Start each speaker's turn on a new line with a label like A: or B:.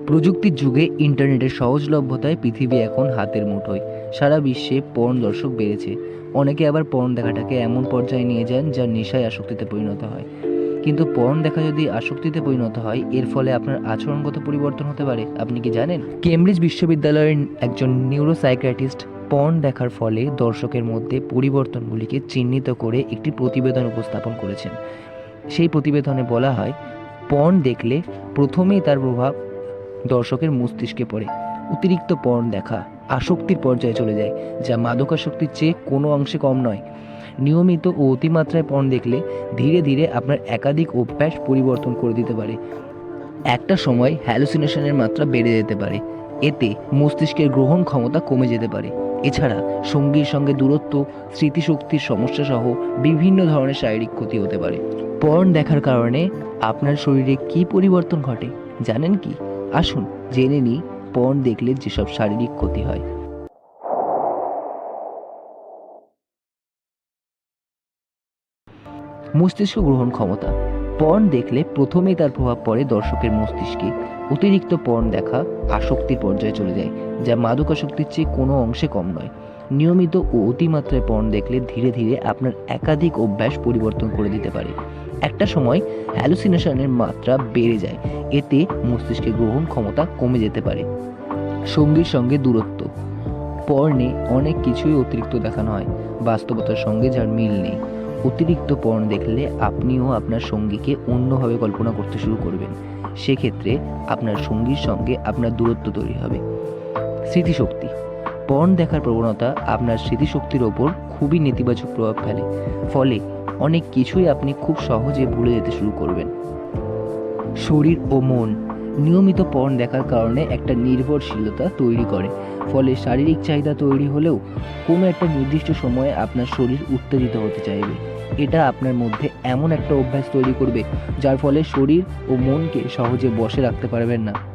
A: প্রযুক্তির যুগে ইন্টারনেটের সহজলভ্যতায় পৃথিবী এখন হাতের মুঠোয়। সারা বিশ্বে পর্ন দর্শক বেড়েছে। অনেকে আবার পর্ন দেখাটাকে এমন পর্যায়ে নিয়ে যান যা নেশায় আসক্তিতে পরিণত হয়। কিন্তু পর্ন দেখা যদি আসক্তিতে পরিণত হয়, এর ফলে আপনার আচরণগত পরিবর্তন হতে পারে। আপনি কি জানেন? কেমব্রিজ বিশ্ববিদ্যালয়ের একজন নিউরোসাইকিয়াট্রিস্ট পর্ন দেখার ফলে দর্শকের মধ্যে পরিবর্তনগুলিকে চিহ্নিত করে একটি প্রতিবেদন উপস্থাপন করেছেন। সেই প্রতিবেদনে বলা হয়, পর্ন দেখলে প্রথমেই তার প্রভাব দর্শকের মস্তিষ্কে পড়ে। অতিরিক্ত পর্ন দেখা আসক্তির পর্যায়ে চলে যায়, যা মাদকাসক্তির চেয়ে কোনো অংশে কম নয়। নিয়মিত ও অতিমাত্রায় পর্ন দেখলে ধীরে ধীরে আপনার একাধিক অভ্যাস পরিবর্তন করে দিতে পারে। একটা সময় হ্যালুসিনেশনের মাত্রা বেড়ে যেতে পারে। এতে মস্তিষ্কের গ্রহণ ক্ষমতা কমে যেতে পারে। এছাড়া সঙ্গীর সঙ্গে দূরত্ব, স্মৃতিশক্তির সমস্যা সহ বিভিন্ন ধরনের শারীরিক ক্ষতি হতে পারে। পর্ন দেখার কারণে আপনার শরীরে কী পরিবর্তন ঘটে জানেন কি? আসুন জেনে নিই পর্ন দেখলে যেসব শারীরিক ক্ষতি হয়। মস্তিষ্ক গ্রহণ ক্ষমতা। পর্ন দেখলে প্রথমেই তার প্রভাব পড়ে দর্শকের মস্তিষ্কে। অতিরিক্ত পর্ন দেখা আসক্তির পর্যায়ে চলে যায়, যা মাদকাসক্তির চেয়ে কোনো অংশে কম নয়। নিয়মিত ও অতিমাত্রায় পর্ন দেখলে ধীরে ধীরে আপনার একাধিক অভ্যাস পরিবর্তন করে দিতে পারে। একটা সময় হ্যালুসিনেশনের মাত্রা বেড়ে যায়। এতে মস্তিষ্কের গ্রহণ ক্ষমতা কমে যেতে পারে। সঙ্গীর সঙ্গে দূরত্ব। পর্নে অনেক কিছুই অতিরিক্ত দেখানো হয়, বাস্তবতার সঙ্গে যার মিল নেই। অতিরিক্ত পর্ন দেখলে আপনিও আপনার সঙ্গীকে অন্যভাবে কল্পনা করতে শুরু করবেন। সেক্ষেত্রে আপনার সঙ্গীর সঙ্গে আপনার দূরত্ব তৈরি হবে। স্মৃতিশক্তি। পর্ন দেখার প্রবণতা আপনার স্মৃতিশক্তির ওপর খুবই নেতিবাচক প্রভাব ফেলে। ফলে অনেক কিছুই আপনি খুব সহজে ভুলে যেতে শুরু করবেন। শরীর ও মন। নিয়মিত পর্ন দেখার কারণে একটা নির্ভরশীলতা তৈরি করে। ফলে শারীরিক চাহিদা তৈরি হলেও কোনো একটা নির্দিষ্ট সময়ে আপনার শরীর উত্তেজিত হতে চাইবে। এটা আপনার মধ্যে এমন একটা অভ্যাস তৈরি করবে যার ফলে শরীর ও মনকে সহজে বশে রাখতে পারবেন না।